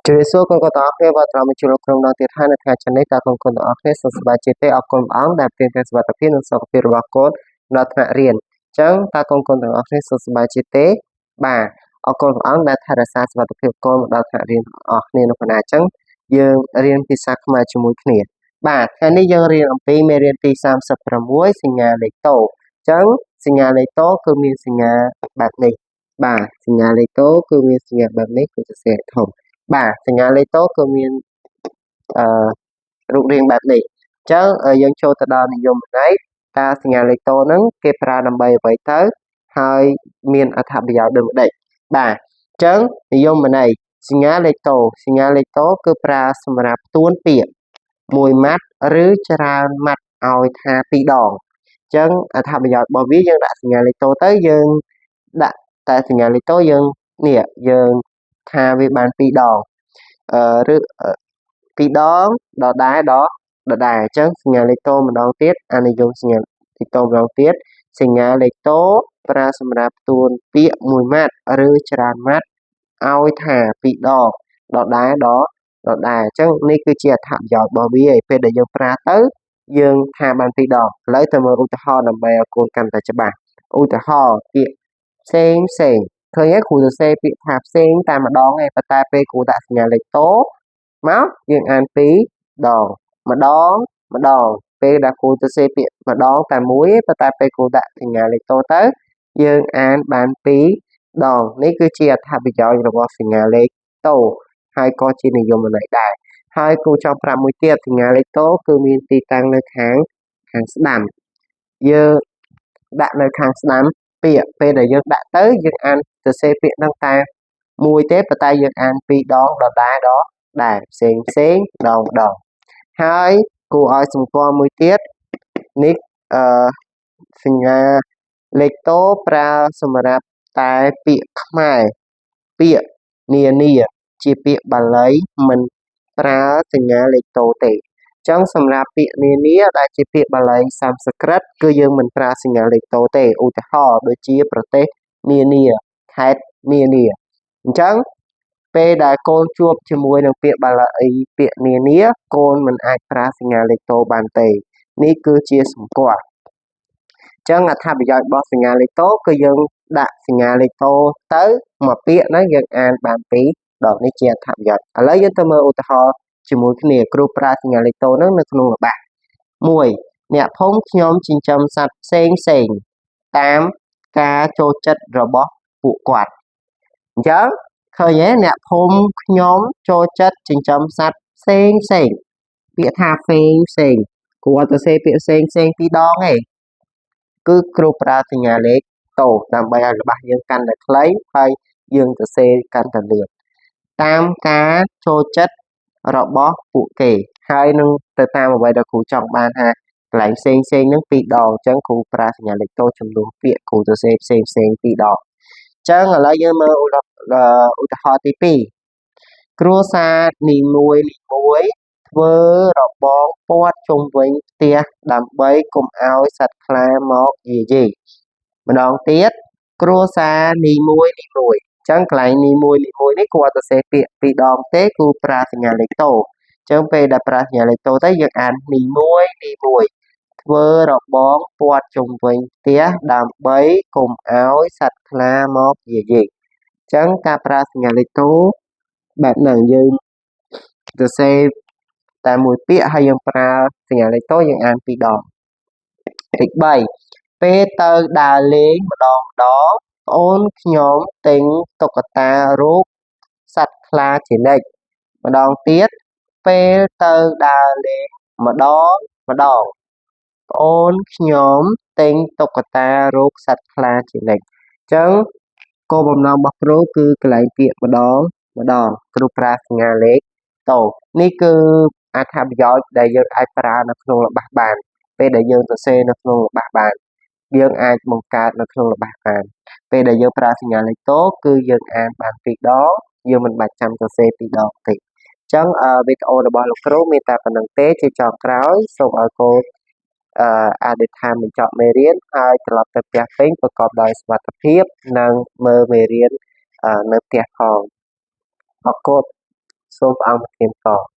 ជម្រាបសួរកូនៗទាំងអស់គ្នាបាទត្រឡប់មកជួបលោកគ្រូម្ដងទៀតហើយនៅថ្ងៃចុងនេះតើកូនៗទាំងអស់គ្នាសុខសប្បាយចិត្តទេអរគុណព្រះអង្គដែលប្រទាននូវសុខភាពនិងសុខភាពរបស់កូនដល់ថ្នាក់រៀនអញ្ចឹងតើកូនៗទាំងអស់គ្នាសុខសប្បាយចិត្តទេបាទអរគុណព្រះអង្គដែលថែរក្សាសុខភាពកូនមកដល់ថ្នាក់រៀនអស់គ្នានៅកណ្ដាលអញ្ចឹងយើងរៀនភាសាខ្មែរជាមួយគ្នាបាទថ្ងៃនេះយើងរៀនអំពីមេរៀនទី36សញ្ញាលេខតូអញ្ចឹងសញ្ញាលេខតូគឺមានសញ្ញាបែបនេះបាទសញ្ញាលេខតូគឺមានសញ្ញាបែបនេះគឺសរសេរធំបាទសញ្ញាលេខតូគឺមានរូបរាងបែបនេះអញ្ចឹងយើងចូលទៅដល់និយមន័យតើសញ្ញាលេខតូហ្នឹងគេប្រើដើម្បីអ្វីទៅហើយមានអត្ថប្រយោជន៍ដូចម្ដេចបាទអញ្ចឹងនិយមន័យសញ្ញាលេខតូគឺប្រើសម្រាប់ផ្ទួនពាក្យមួយម៉ាត់ឬច្រើនម៉ាត់ឲ្យថាពីរដងអញ្ចឹងអត្ថប្រយោជន៍របស់វាយើងដាក់សញ្ញាលេខតូទៅយើងដាក់តែសញ្ញាលេខតូយើងថាវាបានពីរដងឬពីរដងដដែលអញ្ចឹងសញ្ញាលេខតូម្ដងទៀតអានិយមសញ្ញាលេខតូម្ដងទៀតសញ្ញាលេខតូប្រើសម្រាប់ផ្ទួនពាក្យមួយម៉ាត់ឬច្រើនម៉ាត់ឲ្យថាពីរដងដដែលអញ្ចឹងនេះគឺជាអត្ថប្រយោជន៍របស់វាឯពេលដែលយើងប្រើទៅយើងថាបានពីរដងឥឡូវទៅមើលឧទាហរណ៍ដើម្បីឲ្យកូនកាន់តែច្បាស់ឧទាហរណ៍ពាក្យផ្សេងឃើញទេគ្រូសរសេរពាក្យថាផ្សេងតែម្ដងឯងប៉ុន្តែពេលគ្រូដាក់សញ្ញាលេខតូមកយើងអានពីរដងម្ដងពេលដែលគ្រូសរសេរពាក្យម្ដងតែមួយប៉ុន្តែពេលគ្រូដាក់សញ្ញាលេខតូទៅយើងអានបានពីរដងនេះគឺជាអត្ថប្រយោជន៍របស់សញ្ញាលេខតូហើយក៏ជានិយមន័យដែរហើយគ្រូចង់ប្រាប់មួយទៀតសញ្ញាលេខតូគឺមានទីតាំងនៅខាងស្ដាំយើងដាក់នៅខាងស្ដាំពាក្យពេលដែលយើងដាក់ទៅយើងអានសរសេរពាក្យហ្នឹងតែមួយទេប៉ុន្តែយើងអានពីរដងដដែលដែរផ្សេងដងហើយគួរឲ្យសម្គាល់មួយទៀតនេះសញ្ញាលេខតូប្រើសម្រាប់តែពាក្យខ្មែរពាក្យនានាជាពាក្យបាលីមិនប្រើសញ្ញាលេខតូទេអញ្ចឹងសម្រាប់ពាក្យនានាដែលជាពាក្យបាលីសំស្ក្រឹតគឺយើងមិនប្រើសញ្ញាលេខតូទេឧទាហរណ៍ដូចជាប្រទេសនានាខេត្តនានាអញ្ចឹងពេលដែលកូនជួបជាមួយនឹងពាក្យបាលីពាក្យនានាកូនមិនអាចប្រើសញ្ញាលេខតូបានទេនេះគឺជាសម្គាល់អញ្ចឹងអត្ថប្រយោជន៍របស់សញ្ញាលេខតូគឺយើងដាក់សញ្ញាលេខតូទៅមកពាក្យហ្នឹងយើងអានបានពីរដងនេះជាអត្ថប្រយោជន៍ឥឡូវយើងទៅមើលឧទាហរណ៍ជាមួយគ្នាគ្រូប្រើសញ្ញាលេខតូហ្នឹងនៅក្នុងល្បះ1អ្នកភូមិខ្ញុំចិញ្ចឹមសត្វផ្សេងតាមការចូលចិត្តរបស់ពួកគាត់អញ្ចឹងឃើញទេអ្នកភូមិខ្ញុំចូលចិត្តចិញ្ចឹមសត្វផ្សេងពាក្យថាផ្សេងគ្រូអត់ទៅសេពាក្យផ្សេងពីរដងទេគឺគ្រូប្រើសញ្ញាលេខតូដើម្បីឲ្យល្បះយើងកាន់តែខ្លីហើយយើងសរសេរកាន់តែលឿនតាមការចូលចិត្តរបស់ពួកគេហើយនឹងទៅតាមអ្វីដែលគ្រូចង់បានថាកន្លែងផ្សេងហ្នឹងពីរដងអញ្ចឹងគ្រូប្រើសញ្ញាលេខតូចំនួនពាក្យគ្រូសរសេរផ្សេងពីរដងអញ្ចឹងឥឡូវយើងមើលឧទាហរណ៍ទី2គ្រួសារនីមួយធ្វើរបងព័ទ្ធជុំវិញផ្ទះដើម្បីកុំឲ្យសត្វខ្លាមកយាយីម្ដងទៀតគ្រួសារនីមួយអញ្ចឹងកន្លែងនីមួយនេះគួរតែសរសេរពាក្យពីរដងទេគួរប្រើសញ្ញាលេខតូអញ្ចឹងពេលដែលប្រើសញ្ញាលេខតូទៅយើងអាននីមួយធ្វើរបងព័ទ្ធជុំវិញផ្ទះដើម្បីកុំឲ្យសត្វខ្លាមកយាយីអញ្ចឹងការប្រើសញ្ញាលេខតូបែបហ្នឹងយើងសរសេរតែមួយពាក្យហើយយើងប្រើសញ្ញាលេខតូយើងអានពីរដងទី3ពេលទៅដើរលេងម្ដងប្អូនខ្ញុំទិញតុក្កតារូបសត្វខ្លាជានិច្ចម្ដងទៀតពេលទៅដើរលេងម្ដងប្អូនខ្ញុំទិញតុក្កតារូបសត្វខ្លាជានិច្ចអញ្ចឹងគោលបំណងរបស់គ្រូគឺកន្លែងពាក្យម្ដងគ្រូប្រើសញ្ញាលេខតូនេះគឺអត្ថប្រយោជន៍ដែលយើងអាចប្រើនៅក្នុងល្បះបានពេលដែលយើងសរសេរនៅក្នុងល្បះបានយើងអាចបង្កើតនៅក្នុងល្បះបានពេលដែលយើងប្រើសញ្ញាលេខតូគឺយើងអានបានពីរដងយើងមិនបាច់ចាំសរសេរពីរដងទេអញ្ចឹងវីដេអូរបស់លោកគ្រូមានតែប៉ុណ្្នឹងទេជាចុងក្រោយសូមឲ្យកូនអធិដ្ឋានបញ្ចប់មេរៀនហើយត្រឡប់ទៅផ្ទះពេញប្រកបដោយសុវត្ថិភាពនិងមើលមេរៀននៅផ្ទះផងអរគុណ សូមព្រះអង្គប្រទានក